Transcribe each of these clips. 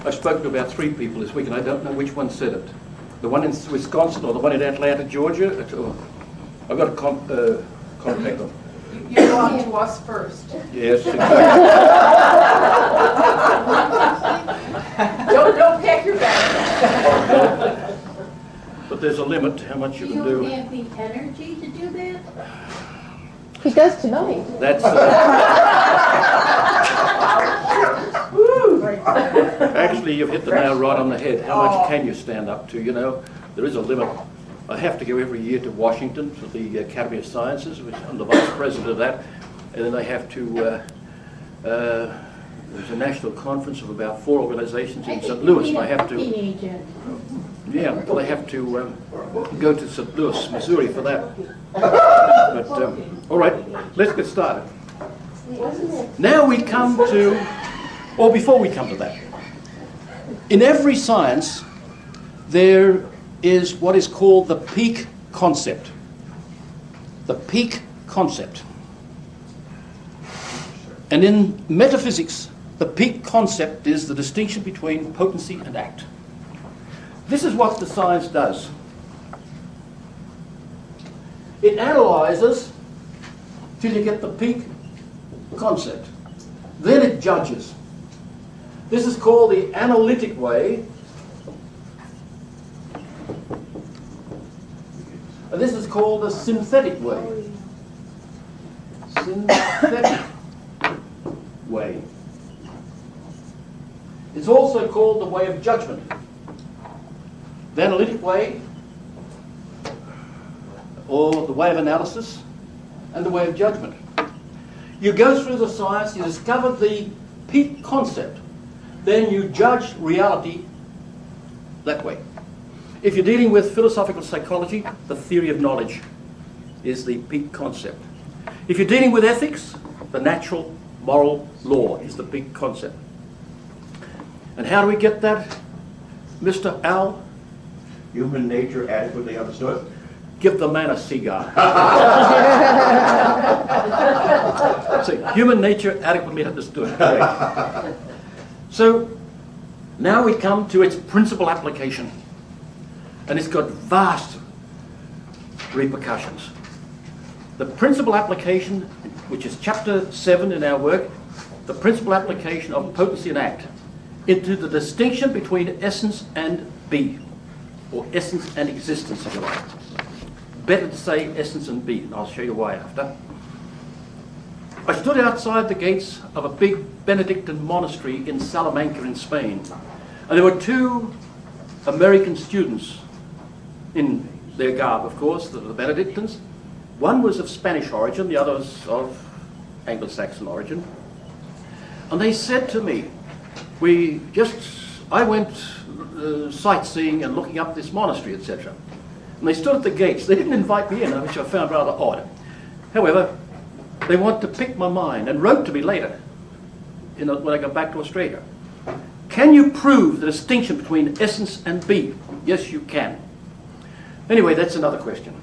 I've spoken to about 3 people this week, and I don't know which one said it. The one in Wisconsin or the one in Atlanta, Georgia. I've got a contact them. You belong to us first. Yes, exactly. Don't pack your bag. But there's a limit to how much you can do. You don't have the energy to do that? He does tonight. That's actually, you've hit the nail right on the head. How much can you stand up to? You know, there is a limit. I have to go every year to Washington for the Academy of Sciences, which I'm the vice president of that, and then I have to. There's a national conference of about 4 organizations in St. Louis, and I have to. Yeah, well, I have to go to St. Louis, Missouri for that. But, all right, let's get started. Now we come to, or before we come to that, in every science, there is what is called the peak concept. The peak concept. And in metaphysics, the peak concept is the distinction between potency and act. This is what the science does. It analyzes till you get the peak concept. Then it judges. This is called the analytic way. And this is called the synthetic way. Synthetic way. It's also called the way of judgment. The analytic way, or the way of analysis, and the way of judgment. You go through the science, you discover the peak concept, then you judge reality that way. If you're dealing with philosophical psychology, the theory of knowledge is the peak concept. If you're dealing with ethics, the natural moral law is the peak concept. And how do we get that, Mr. Al? Human nature adequately understood? Give the man a cigar. So, human nature adequately understood. Correct. So, now we come to its principal application. And it's got vast repercussions. The principal application, which is chapter 7 in our work, the principal application of potency and act into the distinction between essence and be, or essence and existence, if you like. Better to say essence and be, and I'll show you why after. I stood outside the gates of a big Benedictine monastery in Salamanca in Spain, and there were 2 American students in their garb, of course, the Benedictines. One was of Spanish origin, the other was of Anglo-Saxon origin. And they said to me, I went sightseeing and looking up this monastery, etc. And they stood at the gates. They didn't invite me in, which I found rather odd. However, they wanted to pick my mind and wrote to me later, when I got back to Australia. Can you prove the distinction between essence and be? Yes, you can. Anyway, that's another question.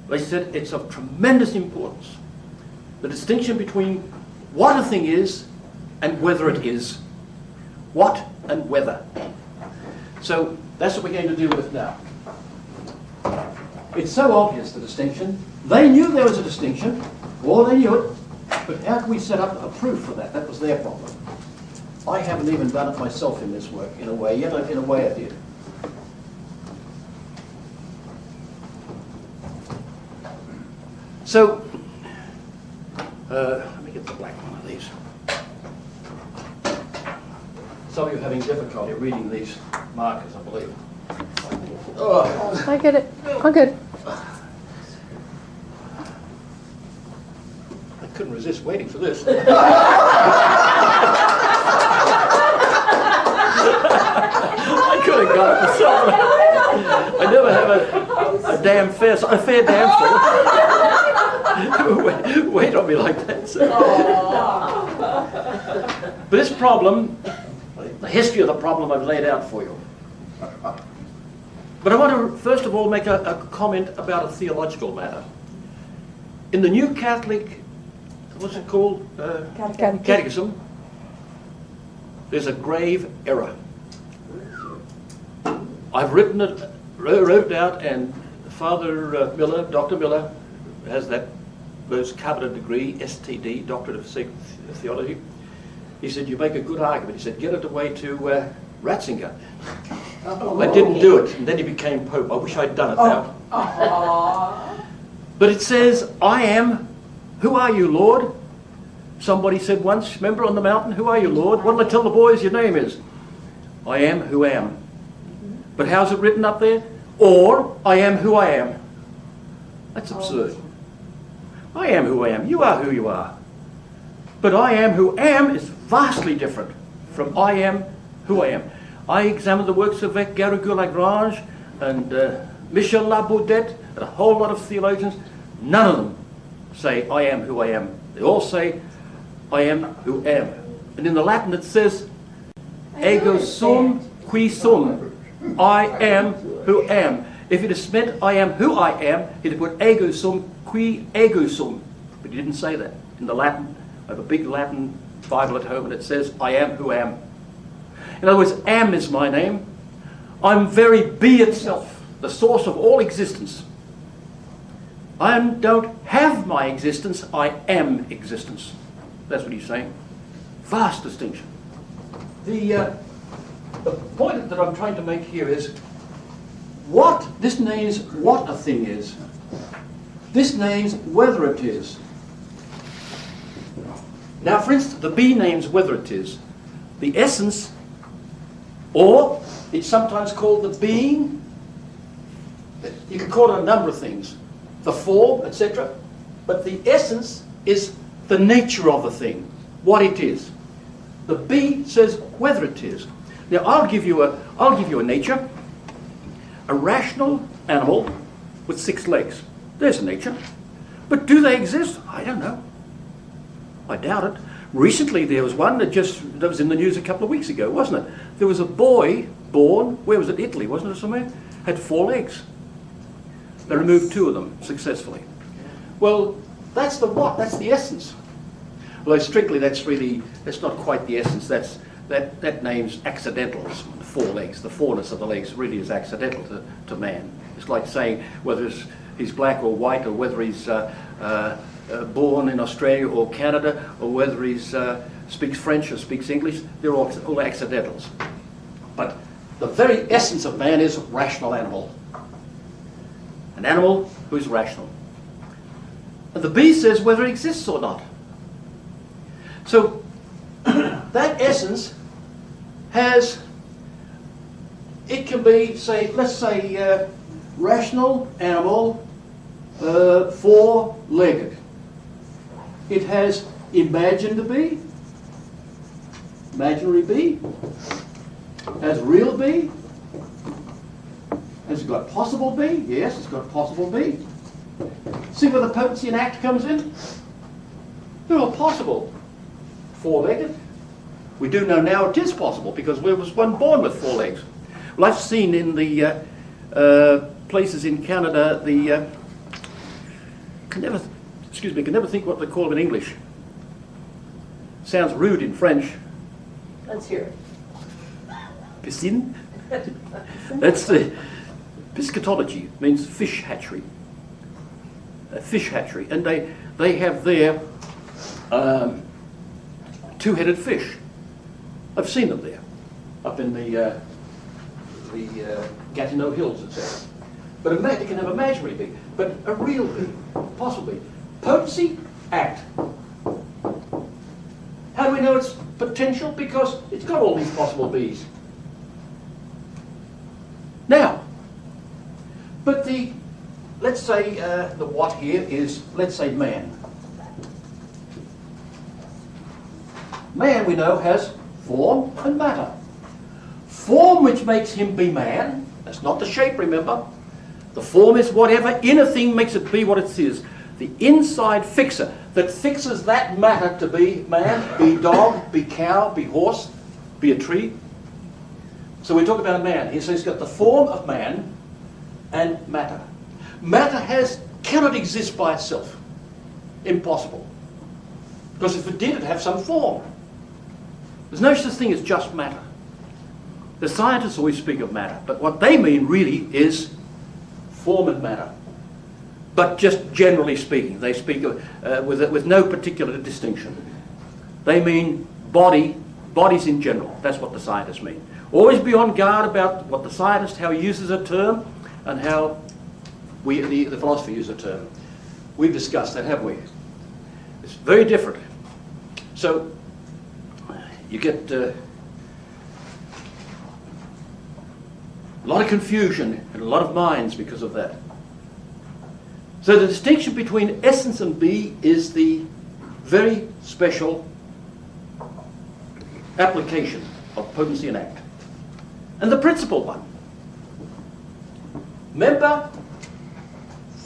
They said it's of tremendous importance. The distinction between what a thing is and whether it is. What and whether. So that's what we're going to deal with now. It's so obvious, the distinction. They knew there was a distinction, or they knew it, but how can we set up a proof for that? That was their problem. I haven't even done it myself in this work, in a way, yet in a way I did. So, let me get the black one of these. Some of you are having difficulty reading these markers, I believe. Oh. I get it. I'm good. I couldn't resist waiting for this. I could have got it myself. I never have a fair damsel. Wait on me like that. So. But this problem, the history of the problem I've laid out for you. But I want to first of all make a comment about a theological matter. In the New Catholic, what's it called? Catechism. there's a grave error. I've written it, wrote it out, and Father Miller, Dr. Miller, has that most coveted degree, STD, Doctorate of Theology. He said, you make a good argument. He said, get it away to Ratzinger. I didn't do it, and then he became Pope. I wish I'd done it now. Aww. But it says, I am, who are you, Lord? Somebody said once, remember on the mountain, who are you, Lord? What did I tell the boys your name is? I am who am. But how's it written up there? Or, I am who I am. That's absurd. I am who I am. You are who you are. But I am who am is vastly different from I am who I am. I examined the works of Garrigou-Lagrange and Michel Labaudet and a whole lot of theologians. None of them say I am who I am. They all say I am who am. And in the Latin it says ego sum qui sum. I am who am. If it is meant I am who I am, he'd put ego sum qui ego sum. But he didn't say that. In the Latin, I have a big Latin Bible at home and it says I am who am. In other words, am is my name. I'm very be itself, the source of all existence. I don't have my existence, I am existence. That's what he's saying. Vast distinction. The point that I'm trying to make here is what, this names what a thing is. This names whether it is. Now, for instance, the B names whether it is. The essence, or it's sometimes called the being. You can call it a number of things. The form, etc. But the essence is the nature of a thing, what it is. The B says whether it is. Now, I'll give you a nature. A rational animal with 6 legs. There's a nature. But do they exist? I don't know. I doubt it. Recently there was one that was in the news a couple of weeks ago, wasn't it? There was a boy born, where was it? Italy, wasn't it somewhere? Had 4 legs. They removed 2 of them successfully. Well, that's the what? That's the essence. Although strictly that's not quite the essence. That name's accidentals, 4 legs. The 4-ness of the legs really is accidental to man. It's like saying whether he's black or white, or whether he's born in Australia or Canada, or whether he speaks French or speaks English. They're all accidentals. But the very essence of man is a rational animal. An animal who is rational. And the B says whether it exists or not. So that essence has, it can be, say, let's say rational animal, 4-legged. It has imagined B, imaginary B, has real B. Has it got possible B? Yes, it's got possible B. See where the potency and act comes in? They're all possible. 4-legged. We do know now it is possible because there was one born with 4 legs. Well, I've seen in the places in Canada can never think what they call them in English. Sounds rude in French. Let's hear it. Piscine. That's the piscatology, means fish hatchery. A fish hatchery, and they have their 2-headed fish. I've seen them there, up in the Gatineau Hills, etc. But it can have imaginary big, but a real big, possibly. Potency, act. How do we know it's potential? Because it's got all these possible B's. Now, but let's say the what here is, let's say man. Man, we know, has form and matter. Form which makes him be man, that's not the shape, remember. The form is whatever inner thing makes it be what it is. The inside fixer that fixes that matter to be man, be dog, be cow, be horse, be a tree. So we talk about man. He says he's got the form of man and matter. Matter cannot exist by itself. Impossible. Because if it did, it'd have some form. There's no such thing as just matter. The scientists always speak of matter, but what they mean really is form and matter. But just generally speaking, they speak of, with no particular distinction. They mean bodies in general. That's what the scientists mean. Always be on guard about what the scientist, how he uses a term, and how the philosopher uses a term. We've discussed that, haven't we? It's very different. So you get a lot of confusion and a lot of minds because of that. So the distinction between essence and be is the very special application of potency and act. And the principal one. Remember,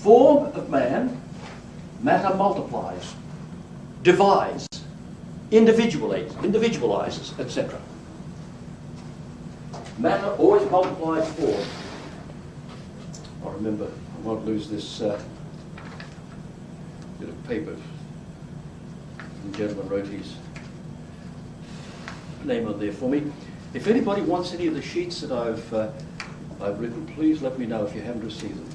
form of man, matter multiplies, divides, individualizes, etc. Matter always multiplies form. I remember, I won't lose this bit of paper. The gentleman wrote his name on there for me. If anybody wants any of the sheets that I've written, please let me know if you haven't received them.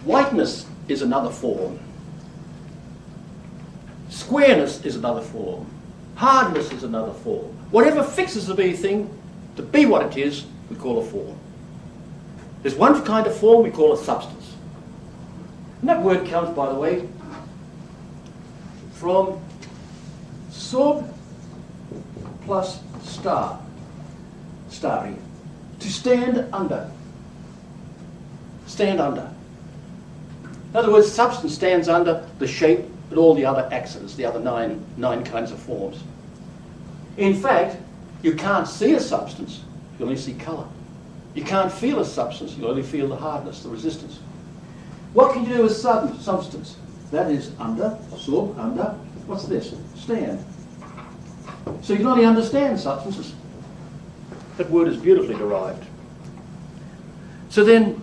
Whiteness is another form. Squareness is another form. Hardness is another form. Whatever fixes the be thing to be what it is, we call a form. There's one kind of form we call a substance. And that word comes, by the way, from sub plus star, starry, to stand under. Stand under. In other words, substance stands under the shape and all the other accents, the other nine kinds of forms. In fact, you can't see a substance, you only see colour. You can't feel a substance, you only feel the hardness, the resistance. What can you do with substance? That is under, sub, under. What's this? Stand. So you can only understand substances. That word is beautifully derived. So then,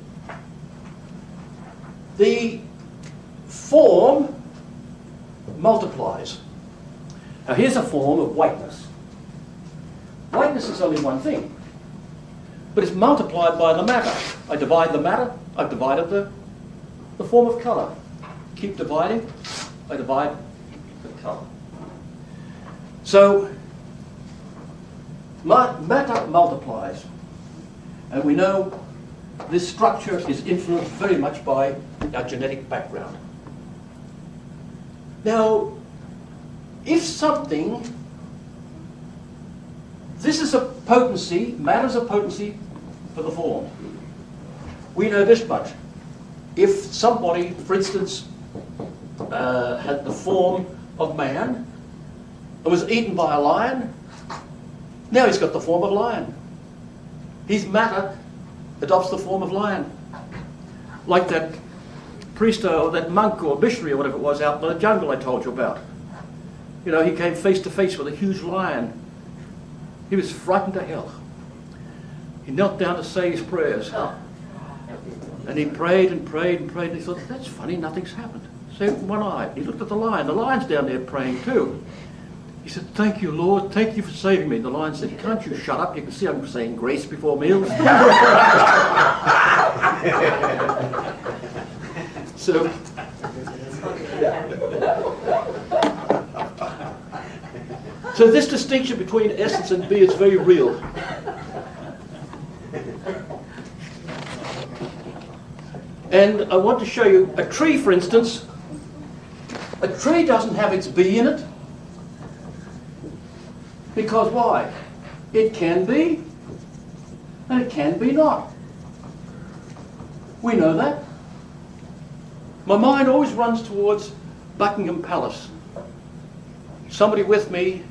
the form multiplies. Now here's a form of whiteness. Whiteness is only one thing, but it's multiplied by the matter. I divide the matter, I've divided the form of colour. Keep dividing, I divide the colour. So, matter multiplies, and we know this structure is influenced very much by our genetic background. Now, if something, this is a potency, matter's a potency for the form. We know this much. If somebody, for instance, had the form of man and was eaten by a lion, now he's got the form of lion. His matter adopts the form of lion. Like that priest or that monk or missionary or whatever it was out in the jungle I told you about. You know, he came face to face with a huge lion. He was frightened to hell. He knelt down to say his prayers. And he prayed and prayed and prayed, and he thought, that's funny, nothing's happened. So one eye. He looked at the lion. The lion's down there praying too. He said, thank you, Lord. Thank you for saving me. The lion said, can't you shut up? You can see I'm saying grace before meals. So, so this distinction between essence and be is very real. And I want to show you a tree, for instance. A tree doesn't have its be in it. Because why? It can be, and it can be not. We know that. My mind always runs towards Buckingham Palace. Somebody with me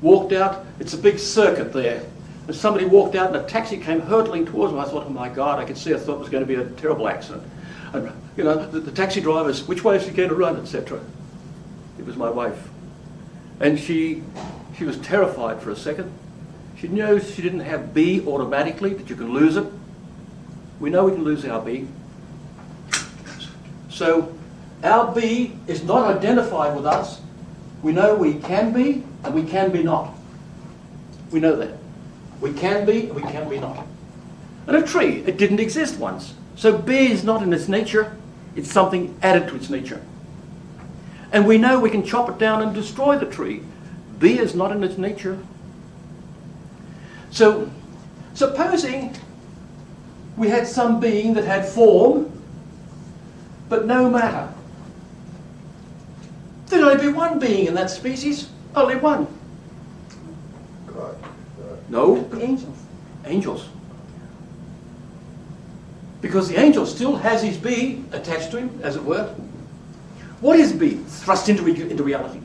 walked out, it's a big circuit there. And somebody walked out and a taxi came hurtling towards me. I thought, oh my God, I could see, I thought it was going to be a terrible accident. And, you know, the taxi driver's, which way is he going to run, etc. It was my wife. And she was terrified for a second. She knew she didn't have B automatically, that you can lose it. We know we can lose our B. So our B is not identified with us We know we can be and we can be not. We know that. We can be and we can be not. And a tree, it didn't exist once. So be is not in its nature, it's something added to its nature. And we know we can chop it down and destroy the tree. Be is not in its nature. So, supposing we had some being that had form, but no matter. There'd only be one being in that species, only one. God. No, Angels. angels. Because the angel still has his be attached to him, as it were. What is be? Thrust into reality.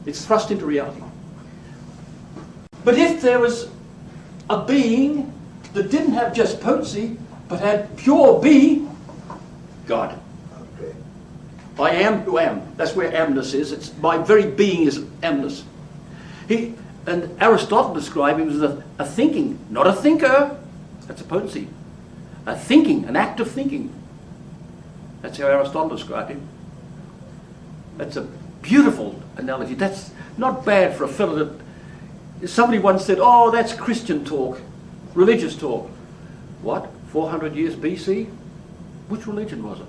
It's thrust into reality. But if there was a being that didn't have just potency, but had pure be, God. Okay. I am who am. That's where amness is. It's my very being is amness. And Aristotle described him as a thinking, not a thinker. That's a potency. A thinking, an act of thinking. That's how Aristotle described him. That's a beautiful analogy. That's not bad for a fellow that... Somebody once said, oh, that's Christian talk, religious talk. What? 400 years BC? Which religion was it?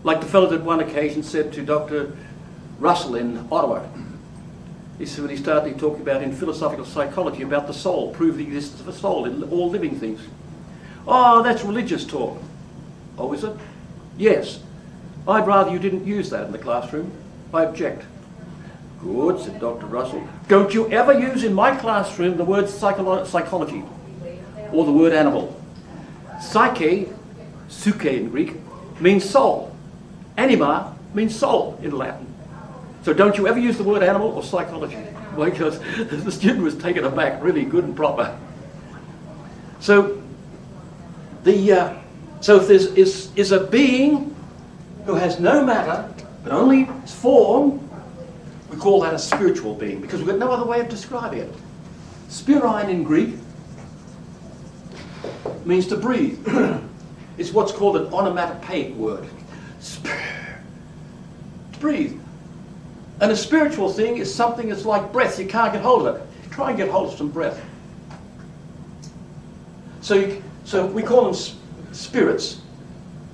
Like the fellow that one occasion said to Dr. Russell in Ottawa. He said when he started talking about in philosophical psychology about the soul, prove the existence of a soul in all living things. Oh, that's religious talk. Oh, is it? Yes. I'd rather you didn't use that in the classroom. I object. Good, said Dr. Russell. Don't you ever use in my classroom the word psychology or the word animal. Psyche, psyche in Greek, means soul. Anima means soul in Latin. So don't you ever use the word animal or psychology. Because the student was taken aback really good and proper. So if there is a being who has no matter, but only form, we call that a spiritual being, because we've got no other way of describing it. Spirein in Greek means to breathe. It's what's called an onomatopoeic word. To breathe. And a spiritual thing is something that's like breath. You can't get hold of it. Try and get hold of some breath. So we call them spirits,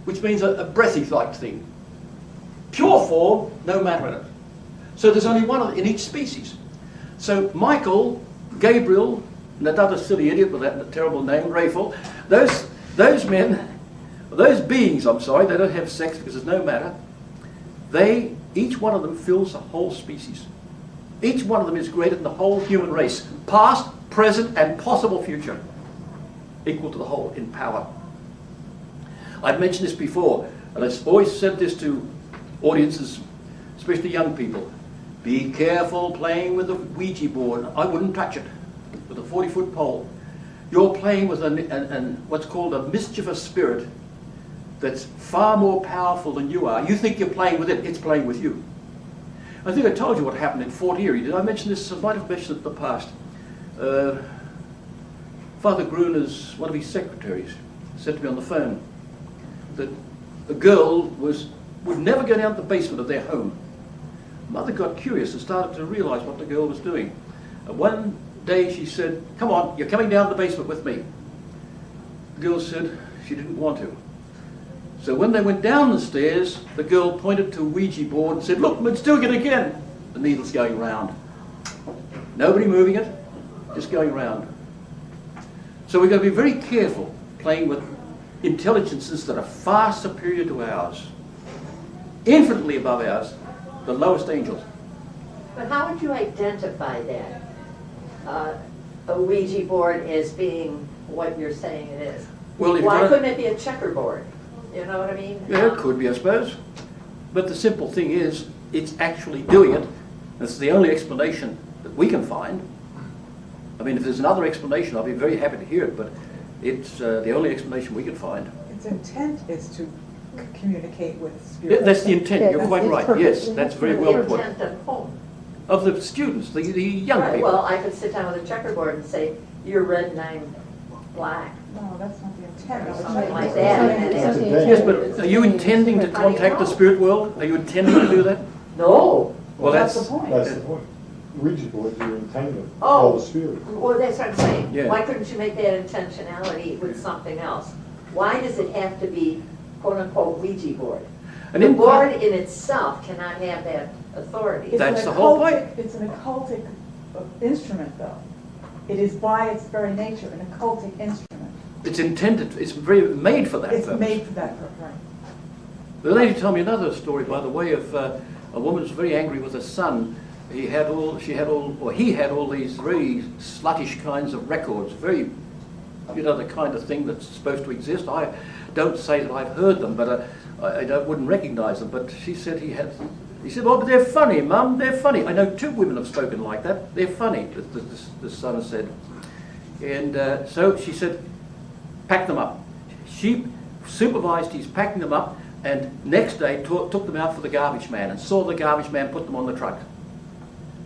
which means a breathy-like thing. Pure form, no matter in it. So there's only one in each species. So Michael, Gabriel, and that other silly idiot with that terrible name, Raphael, those men, those beings, I'm sorry, they don't have sex because there's no matter. Each one of them fills the whole species. Each one of them is greater than the whole human race, past, present, and possible future, equal to the whole in power. I've mentioned this before, and I've always said this to audiences, especially young people. Be careful playing with a Ouija board. I wouldn't touch it with a 40-foot pole. You're playing with what's called a mischievous spirit that's far more powerful than you are. You think you're playing with it, it's playing with you. I think I told you what happened in Fort Erie. Did I mention this? I might have mentioned it in the past. Father Gruner's, one of his secretaries, said to me on the phone that a girl would never go down to the basement of their home. Mother got curious and started to realize what the girl was doing. And one day she said, come on, you're coming down to the basement with me. The girl said she didn't want to. So when they went down the stairs, the girl pointed to a Ouija board and said, look, it's doing it again. The needle's going round. Nobody moving it, just going round. So we've got to be very careful playing with intelligences that are far superior to ours, infinitely above ours, the lowest angels. But how would you identify that? A Ouija board as being what you're saying it is. Well, if Why you're couldn't it be a checkerboard? You know what I mean? Yeah, it could be, I suppose. But the simple thing is, it's actually doing it. That's the only explanation that we can find. I mean, if there's another explanation, I'll be very happy to hear it, but it's the only explanation we can find. Its intent is to communicate with Yeah, spirit. that's the intent, Yeah, you're quite it's right. purpose. Yes, that's very The well put. intent of whom? Of the students, the young Right, people. well, I could sit down with a checkerboard and say, you're red and I'm black. No, that's not the intent. Or It's something not- like that. Something- Yes, but are you intending to contact the spirit world? Are you intending to do that? No. Well, That's that's, the point. That's the point. Ouija board, you're intending Oh. all the spirit. Well, that's what I'm saying. Yeah. Why couldn't you make that intentionality with something else? Why does it have to be quote-unquote Ouija board? and The in board in itself cannot have that authority. It's That's an the whole occultic- point. It's an occultic instrument, though. It is by its very nature an occultic instrument. it's intended, it's very made for that It's purpose. made for that purpose, right? The lady told me another story, by the way, of a woman who was very angry with her son. He had all these very sluttish kinds of records, very, the kind of thing that's supposed to exist. I don't say that I've heard them, but wouldn't recognise them. But she said he said, "Oh, but they're funny, Mum, they're funny." I know 2 women have spoken like that. They're funny, the son has said. And so she said, pack them up. She supervised his packing them up, and next day took them out for the garbage man and saw the garbage man put them on the truck.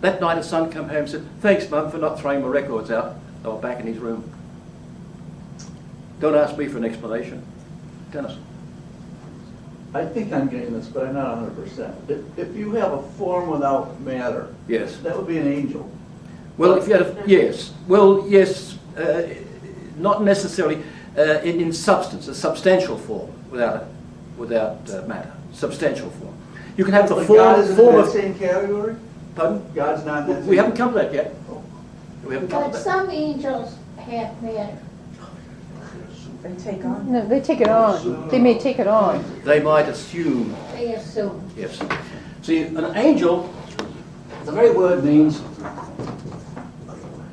That night his son came home and said, "Thanks, Mum, for not throwing my records out." They were back in his room. Don't ask me for an explanation. Dennis. I think I'm getting this, but I'm not 100%. If you have a form without matter, Yes. that would be an angel. Well, if you had yes. Well, yes, not necessarily in substance, a substantial form without matter. Substantial form. You can have the But God is in form that of. same category? Pardon? God's not in that same. We haven't come to that yet. We haven't come But to that. some angels have matter. They take on. No, they take it on. They may take it on. They might assume. They assume. Yes. See, an angel, the very word means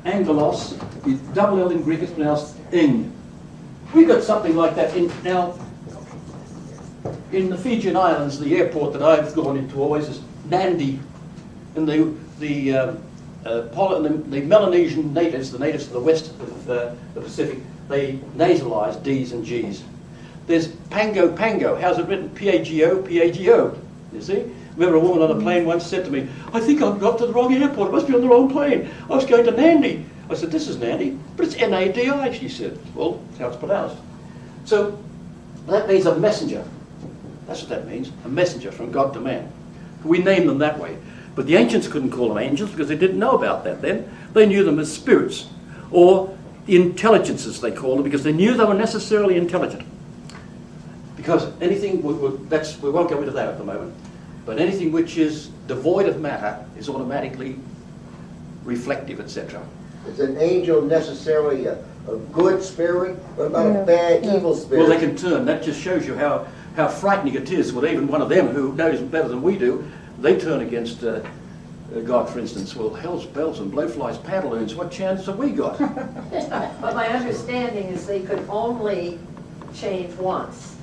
angelos. The double L in Greek is pronounced ing. We've got something like that now. In the Fijian Islands, the airport that I've gone into always is Nandi, and the Melanesian natives, the natives of the west of the Pacific, they nasalise D's and G's. There's Pango Pango. How's it written? P-A-G-O, P-A-G-O. You see? Remember a woman on a plane once said to me, "I think I've got to the wrong airport. I must be on the wrong plane. I was going to Nandi." I said, "This is Nandi, but it's N-A-D-I," she said. Well, that's how it's pronounced. So that means a messenger. That's what that means, a messenger from God to man. We name them that way. But the ancients couldn't call them angels because they didn't know about that then. They knew them as spirits, or intelligences they called them, because they knew they were necessarily intelligent. Because anything, we won't go into that at the moment, but anything which is devoid of matter is automatically reflective, etc. Is an angel necessarily a good spirit? What about No, a bad, no. evil Well, spirit? they can turn. That just shows you how frightening it is when even one of them, who knows better than we do, they turn against God, for instance. Well, hell's bells and blowflies pantaloons, what chance have we got? But my understanding is they could only change once,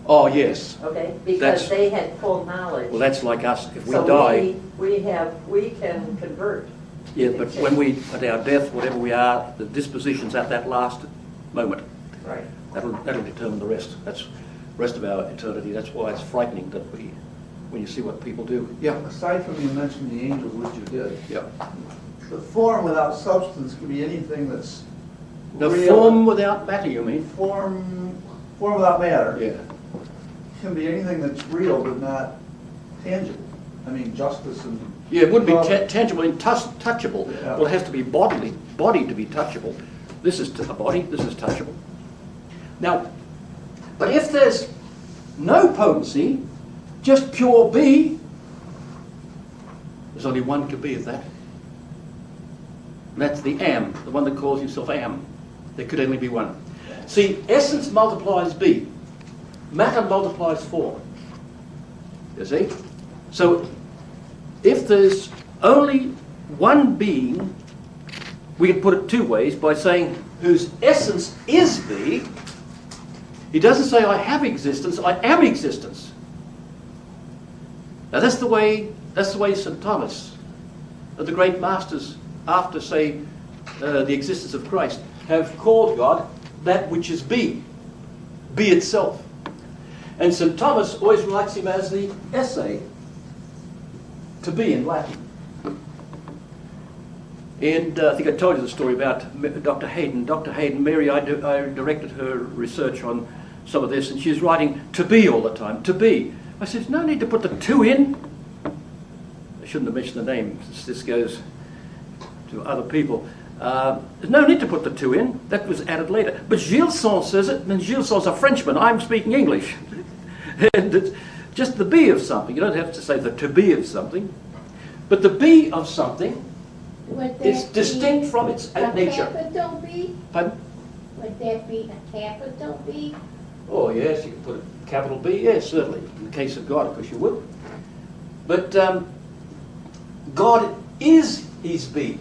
Oh, yes. okay? Because That's- they had full knowledge. Well, that's like us. If we So die, we can convert. yeah, but when we, at our death, whatever we are, the disposition's at that last moment. Right. That'll determine the rest. That's the rest of our eternity. That's why it's frightening that when you see what people do. Yeah. Aside from you mentioned the angels, which you did, Yeah. the form without substance could be anything that's The real. form without matter, you mean? Form without matter. Yeah. Can be anything that's real but not tangible. I mean, justice and. Yeah, it wouldn't be Well, tangible and touchable. Yeah. Well, it has to be body to be touchable. This is a body, this is touchable. Now, but if there's no potency, just pure be, there's only one could be of that. And that's the am, the one that calls himself am. There could only be one. See, essence multiplies be. Matter multiplies form. You see? So, if there's only one being, we can put it 2 ways by saying whose essence is be. He doesn't say I have existence, I am existence. Now that's the way St. Thomas, the great masters, after say the existence of Christ, have called God that which is be itself. And St. Thomas always writes him as the essay, to be in Latin. And I think I told you the story about Dr. Hayden. Dr. Hayden, Mary, I directed her research on some of this, and she was writing to be all the time, to be. I said, no need to put the to in. I shouldn't have mentioned the name, since this goes to other people. There's no need to put the 2 in. That was added later. But Gilson says it, and Gilson's a Frenchman. I'm speaking English. And it's just the be of something. You don't have to say the to be of something. But the be of something Would that is be distinct from its nature. A capital B? Pardon? Would that be a capital B? Oh, yes, you can put a capital B. Yes, certainly. In the case of God, of course you would. But God is his be.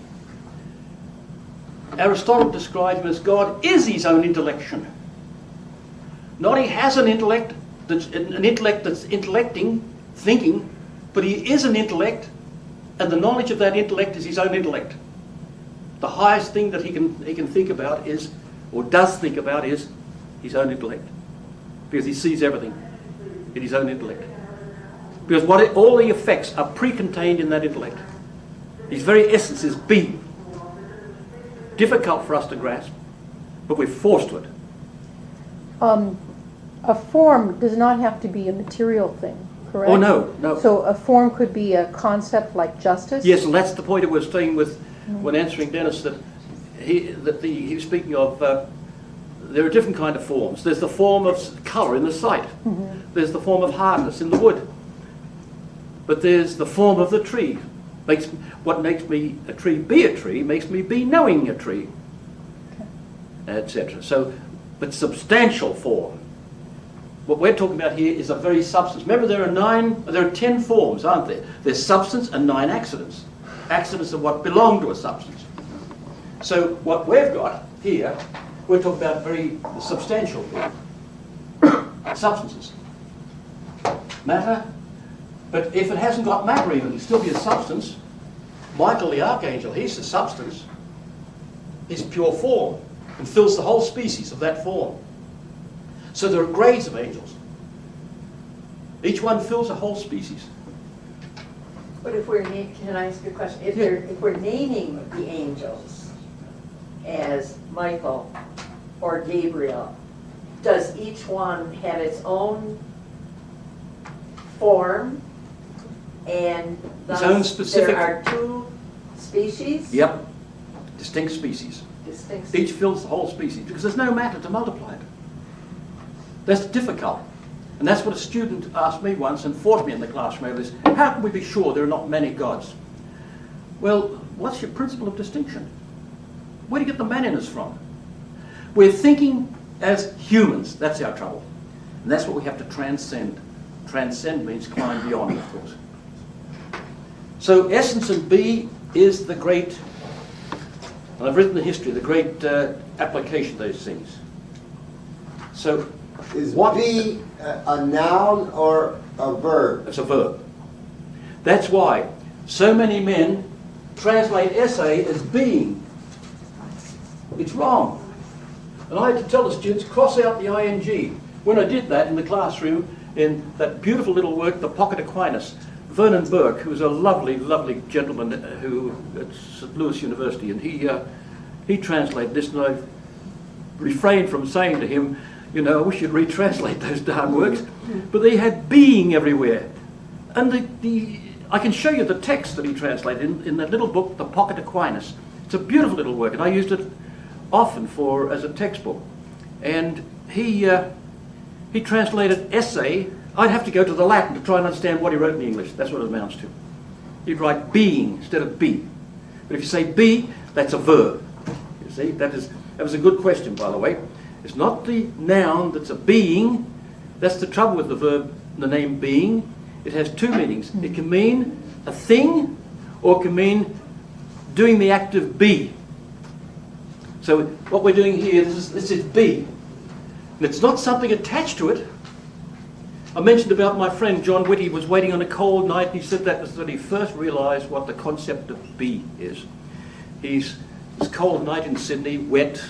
Aristotle describes him as God is his own intellection. Not he has an intellect that's intellecting, thinking, but he is an intellect, and the knowledge of that intellect is his own intellect. The highest thing that he can think about is, or does think about, is his own intellect, because he sees everything in his own intellect. Because all the effects are pre-contained in that intellect. His very essence is being. Difficult for us to grasp, but we're forced to it. A form does not have to be a material thing, correct? Oh, no. So a form could be a concept like justice? Yes, and that's the point I was saying with when answering Dennis, that he was speaking of. There are different kind of forms. There's the form of colour in the sight. There's the form of hardness in the wood. But there's the form of the tree. What makes me a tree be a tree makes me be knowing a tree, etc. So, but substantial form. What we're talking about here is a very substance. Remember, there are 10 forms, aren't there? There's substance and 9 accidents. Accidents are what belong to a substance. So what we've got here, we're talking about very substantial form. Substances. Matter. But if it hasn't got matter even, it'll still be a substance. Michael the Archangel, he's the substance. He's pure form and fills the whole species of that form. So there are grades of angels. Each one fills a whole species. But if can I ask you a question? If we're naming the angels as Michael or Gabriel, does each one have its own form? And thus Its own specific. there are 2 species? Yep. Distinct species. Distinct species. Each fills the whole species because there's no matter to multiply it. That's difficult. And that's what a student asked me once and fought me in the classroom over this. How can we be sure there are not many gods? Well, what's your principle of distinction? Where do you get the man-inness from? We're thinking as humans. That's our trouble. And that's what we have to transcend. Transcend means climb beyond, of course. So essence and be is the great, and I've written the history, the great application of those things. So Is what be a noun or a verb? It's a verb. That's why so many men translate essay as being. It's wrong. And I had to tell the students, cross out the ing. When I did that in the classroom, in that beautiful little work, The Pocket Aquinas, Vernon Burke, who was a lovely, lovely gentleman who at St. Louis University, and he translated this, and I refrained from saying to him, you know, I wish you'd retranslate those darn works, but they had being everywhere. And I can show you the text that he translated in that little book, The Pocket Aquinas. It's a beautiful little work, and I used it often as a textbook. And he translated essay. I'd have to go to the Latin to try and understand what he wrote in English. That's what it amounts to. He'd write being instead of be. But if you say be, that's a verb. You see, that was a good question, by the way. It's not the noun that's a being. That's the trouble with the verb, the name being. It has 2 meanings. It can mean a thing, or it can mean doing the act of be. So what we're doing here, this is be. And it's not something attached to it. I mentioned about my friend John Whitty was waiting on a cold night, and he said that was when he first realised what the concept of be is. It's a cold night in Sydney, wet,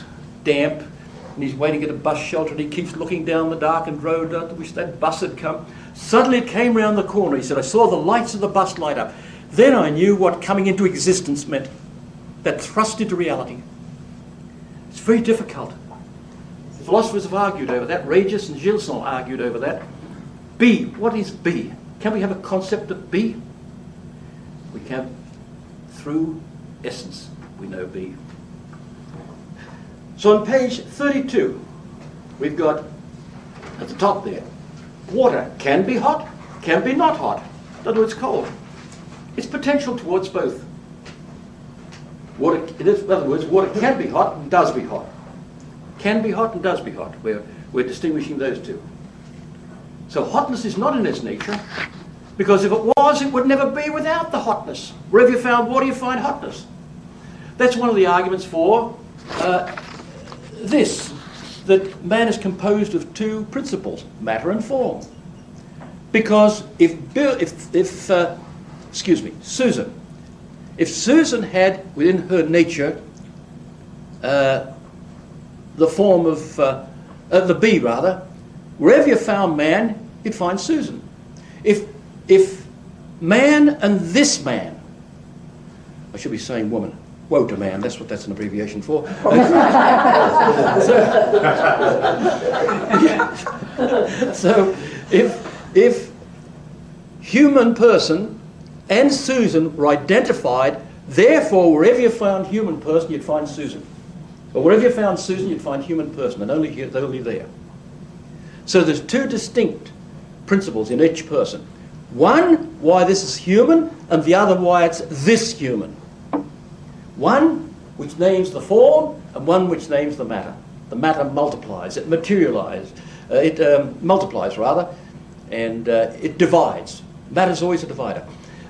damp, and he's waiting at a bus shelter, and he keeps looking down the darkened road. I wish that bus had come. Suddenly it came round the corner. He said, I saw the lights of the bus light up. Then I knew what coming into existence meant. That thrust into reality. It's very difficult. Philosophers have argued over that. Regis and Gilson argued over that. Be. What is be? Can we have a concept of be? can, through essence, we know be. So on page 32, we've got at the top there, water can be hot, can be not hot. In other words, cold. It's potential towards both. Water, in other words, water can be hot and does be hot. Can be hot and does be hot. We're distinguishing those two. So hotness is not in its nature, because if it was, it would never be without the hotness. Wherever you found water, you find hotness. That's one of the arguments for this, that man is composed of two principles, matter and form. Because if Susan had within her nature the form of the bee, rather, wherever you found man, you'd find Susan. If man and this man, I should be saying woman, woe to man, that's what that's an abbreviation for. So if human person and Susan were identified, therefore wherever you found human person, you'd find Susan. Or wherever you found Susan, you'd find human person, and only there. So there's two distinct principles in each person. One, why this is human, and the other, why it's this human. One which names the form, and one which names the matter. The matter multiplies, it materializes, multiplies rather, and it divides. Matter's always a divider.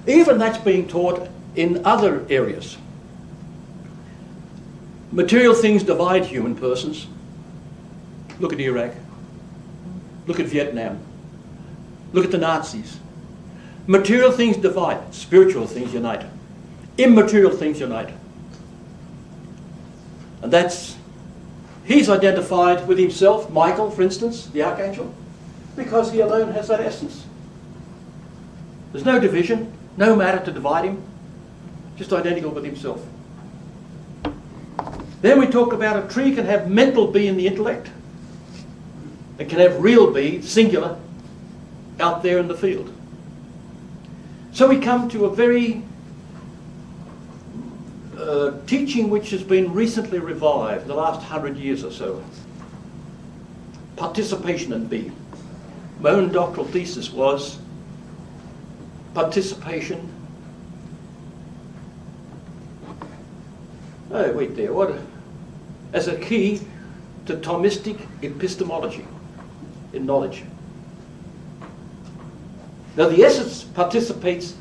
Even that's being taught in other areas. Material things divide human persons. Look at Iraq. Look at Vietnam. Look at the Nazis. Material things divide. Spiritual things unite. Immaterial things unite. And that's, he's identified with himself, Michael, for instance, the archangel, because he alone has that essence. There's no division, no matter to divide him, just identical with himself. Then we talk about a tree can have mental be in the intellect. It can have real be, singular, out there in the field. So we come to a very teaching which has been recently revived in the last 100 years or so. Participation in be. My own doctoral thesis was participation. Oh, wait there. What? As a key to Thomistic epistemology in knowledge. Now the essence participates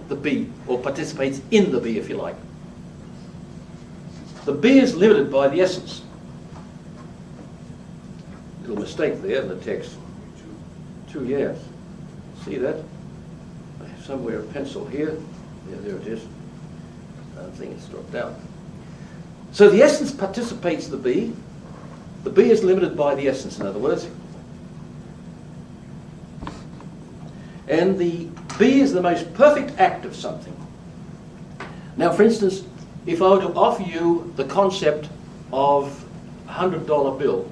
the be, or participates in the be, if you like. The be is limited by the essence. Little mistake there in the text. 2 years. See that? I have somewhere a pencil here. Yeah, there it is. I think it's dropped out. So the essence participates the be. The be is limited by the essence, in other words. And the be is the most perfect act of something. Now, for instance, if I were to offer you the concept of a $100 bill,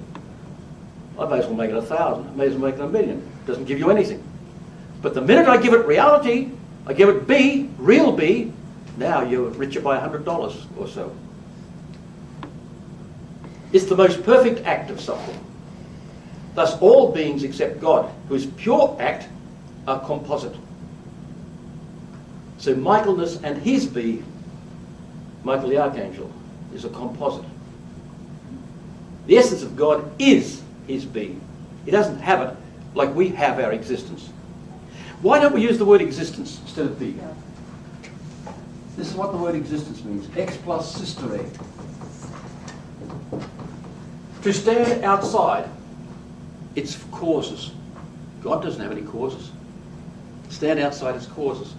I may as well make it 1,000. I may as well make it 1,000,000. It doesn't give you anything. But the minute I give it reality, I give it be, real be, now you're richer by $100 or so. It's the most perfect act of something. Thus all beings except God, whose pure act, are composite. So Michaelness and his be, Michael the Archangel, is a composite. The essence of God is his be. He doesn't have it like we have our existence. Why don't we use the word existence instead of be? This is what the word existence means. Ex plus sistere. To stand outside its causes. God doesn't have any causes. Stand outside its causes.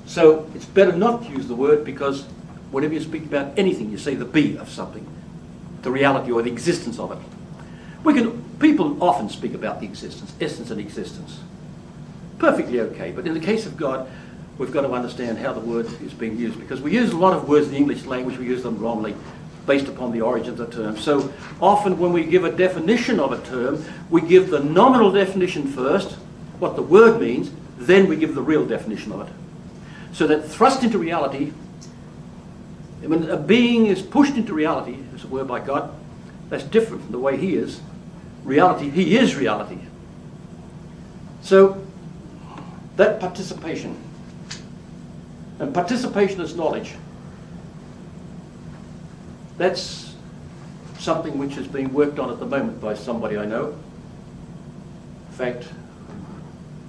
So it's better not to use the word, because whenever you speak about anything, you say the be of something, the reality or the existence of it. People often speak about the existence, essence and existence. Perfectly okay, but in the case of God, we've got to understand how the word is being used, because we use a lot of words in the English language, we use them wrongly, based upon the origin of the term. So often when we give a definition of a term, we give the nominal definition first, what the word means, then we give the real definition of it. So that thrust into reality, when a being is pushed into reality, as it were, by God, that's different from the way he is. Reality, he is reality. So, that participation, and participation is knowledge, that's something which is being worked on at the moment by somebody I know. In fact,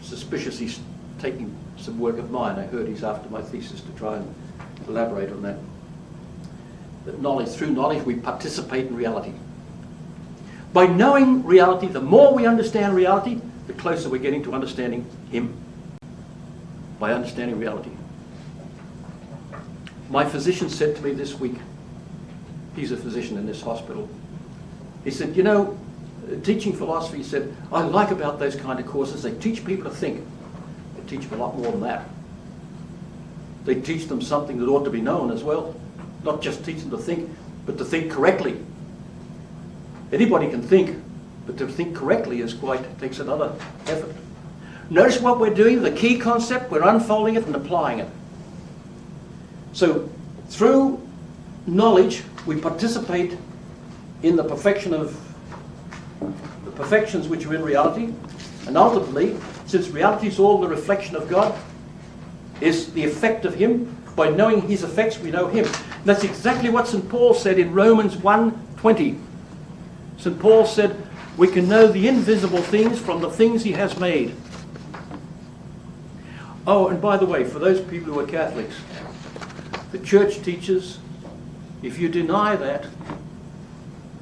suspicious he's taking some work of mine. I heard he's after my thesis to try and elaborate on that. That knowledge, through knowledge, we participate in reality. By knowing reality, the more we understand reality, the closer we're getting to understanding him. By understanding reality. My physician said to me this week, he's a physician in this hospital, he said, you know, teaching philosophy, he said, I like about those kind of courses, they teach people to think. They teach them a lot more than that. They teach them something that ought to be known as well. Not just teach them to think, but to think correctly. Anybody can think, but to think correctly takes another effort. Notice what we're doing, the key concept, we're unfolding it and applying it. So, through knowledge, we participate in the perfections which are in reality, and ultimately, since reality is all the reflection of God, is the effect of him. By knowing his effects, we know him. And that's exactly what St. Paul said in Romans 1:20. St. Paul said, we can know the invisible things from the things he has made. Oh, and by the way, for those people who are Catholics, the church teaches, if you deny that,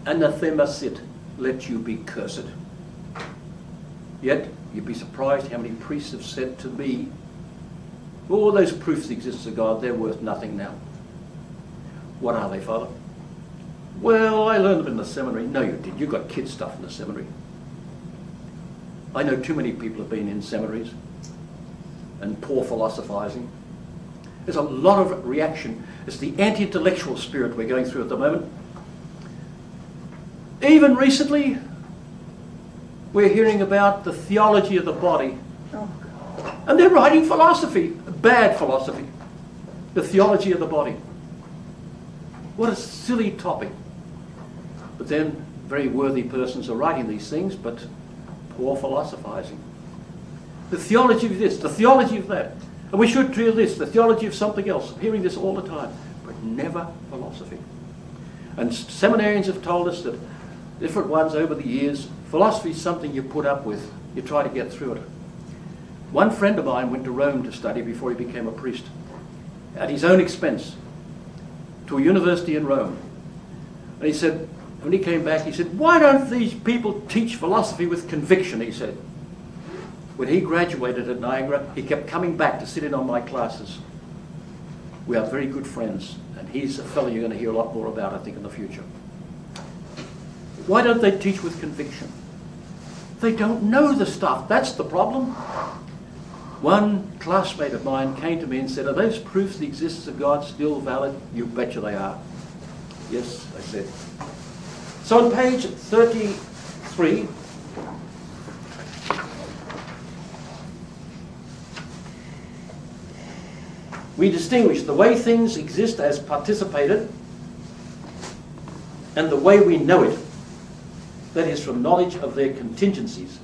anathema sit, let you be cursed. Yet, you'd be surprised how many priests have said to me, all those proofs of the existence of God, they're worth nothing now. What are they, Father? Well, I learned them in the seminary. No, you did. You got kid stuff in the seminary. I know too many people have been in seminaries and poor philosophizing. There's a lot of reaction. It's the anti-intellectual spirit we're going through at the moment. Even recently, we're hearing about the theology of the body. Oh, And they're writing philosophy, bad philosophy. The theology of the body. What a silly topic. But then, very worthy persons are writing these things, but poor philosophizing. The theology of this, the theology of that. And we should do this, the theology of something else. I'm hearing this all the time, but never philosophy. And seminarians have told us that different ones over the years, philosophy is something you put up with. You try to get through it. One friend of mine went to Rome to study before he became a priest, at his own expense, to a university in Rome. And he said, when he came back, he said, why don't these people teach philosophy with conviction, he said. When he graduated at Niagara, he kept coming back to sit in on my classes. We are very good friends, and he's a fellow you're going to hear a lot more about, I think, in the future. Why don't they teach with conviction? They don't know the stuff. That's the problem. One classmate of mine came to me and said, are those proofs of the existence of God still valid? You betcha they are. Yes, I said. So on page 33, we distinguish the way things exist as participated and the way we know it, that is from knowledge of their contingencies.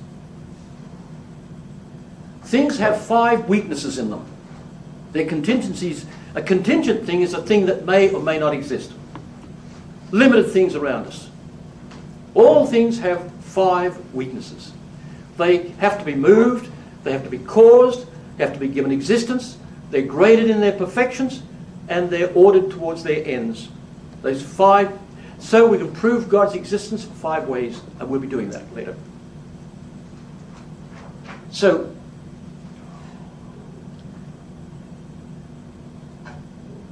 Things have 5 weaknesses in them. Their contingencies, a contingent thing is a thing that may or may not exist. Limited things around us. All things have 5 weaknesses. They have to be moved, they have to be caused, they have to be given existence, they're graded in their perfections, and they're ordered towards their ends. Those 5, so we can prove God's existence 5 ways, and we'll be doing that later. So,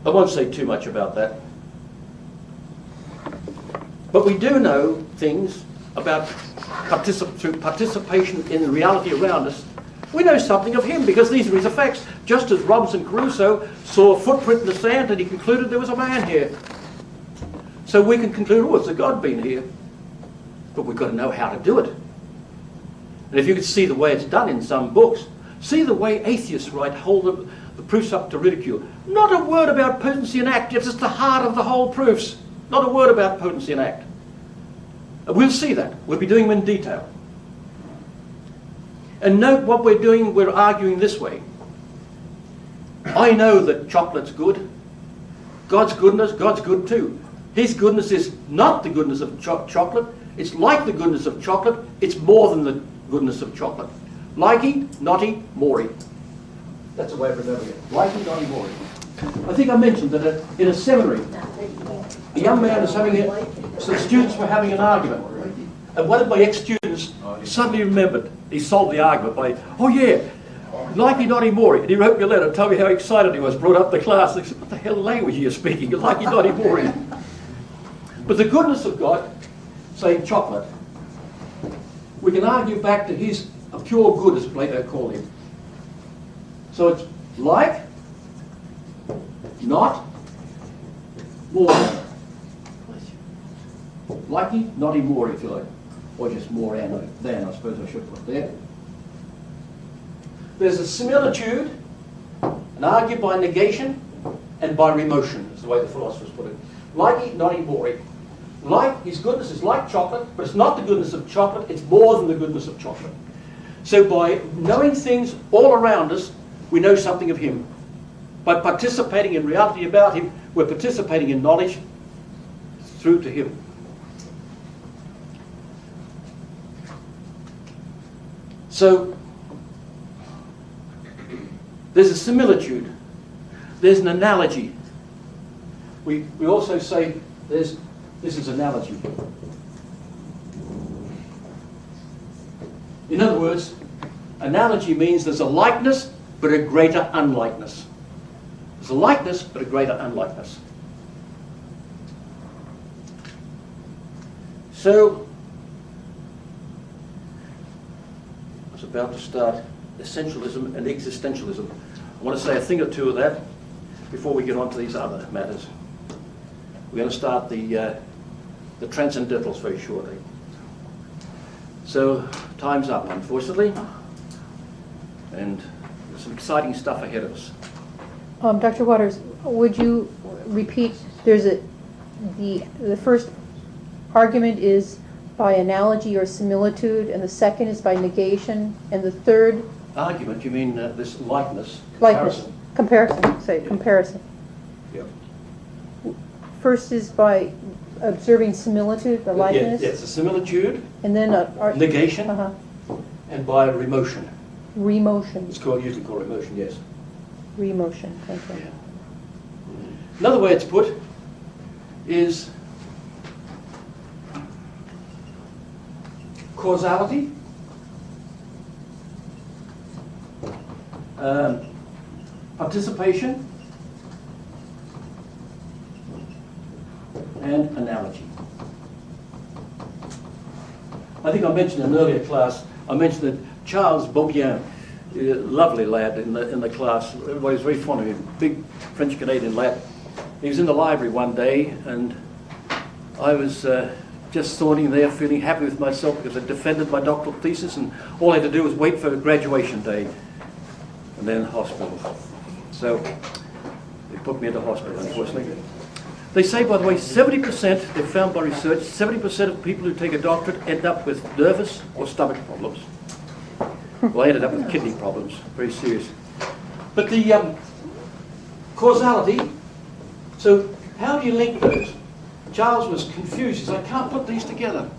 I won't say too much about that. But we do know things about through participation in the reality around us. We know something of him because these are his effects. Just as Robinson Crusoe saw a footprint in the sand and he concluded there was a man here. So we can conclude, oh, it's a God been here. But we've got to know how to do it. And if you could see the way it's done in some books, see the way atheists write, hold the proofs up to ridicule. Not a word about potency and act, yet it's the heart of the whole proofs. Not a word about potency and act. And we'll see that. We'll be doing them in detail. And note what we're doing, we're arguing this way. I know that chocolate's good. God's good too. His goodness is not the goodness of chocolate. It's like the goodness of chocolate. It's more than the goodness of chocolate. Likey, naughty, mori. That's a way of remembering it. Likey, naughty, mori. I think I mentioned that in a seminary, a young man was having some students were having an argument. And one of my ex-students suddenly remembered. He solved the argument by, oh yeah, likey, naughty, mori. And he wrote me a letter, told me how excited he was, brought up the class. I said, what the hell language are you speaking? Likey, naughty, mori. But the goodness of God, say chocolate, we can argue back to his a pure good, as Plato called him. So it's like, not, more than. Likey, naughty, more, if you like. Or just more than, I suppose I should put there. There's a similitude, and argued by negation and by remotion, is the way the philosophers put it. Likey, naughty, more. Like, his goodness is like chocolate, but it's not the goodness of chocolate, it's more than the goodness of chocolate. So by knowing things all around us, we know something of him. By participating in reality about him, we're participating in knowledge through to him. So, there's a similitude, there's an analogy. We also say this is analogy. In other words, analogy means there's a likeness but a greater unlikeness. There's a likeness but a greater unlikeness. So, I was about to start essentialism and existentialism. I want to say a thing or two of that before we get on to these other matters. We're going to start the transcendentals very shortly. So, time's up, unfortunately. And there's some exciting stuff ahead of us. Dr. Waters, would you repeat, the first argument is by analogy or similitude, and the second is by negation, and the third? Argument, you mean this likeness? Likeness. Comparison, say comparison. Yep. First is by observing similitude, the likeness? Yes, the similitude, And then negation, and by remotion. Remotion. It's usually called remotion, yes. Remotion, okay. Yeah. Another way it's put is causality, participation, and analogy. I think I mentioned in an earlier class, I mentioned that Charles Beaubien, a lovely lad in the class, everybody was very fond of him, big French-Canadian lad. He was in the library one day, and I was just sauntering there, feeling happy with myself because I defended my doctoral thesis, and all I had to do was wait for graduation day, and then hospital. So they put me into hospital, unfortunately. They say, by the way, 70%, they've found by research, 70% of people who take a doctorate end up with nervous or stomach problems. Well, I ended up with kidney problems, very serious. But the causality, so how do you link those? Charles was confused. He said, I can't put these together.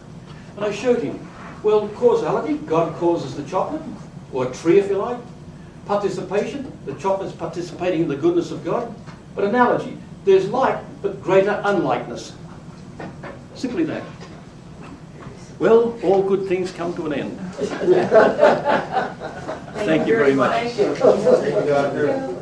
And I showed him. Well, causality, God causes the chocolate, or a tree if you like. Participation, the chocolate's participating in the goodness of God. But analogy, there's like, but greater unlikeness. Simply that. Well, all good things come to an end. Thank you very much. Thank you.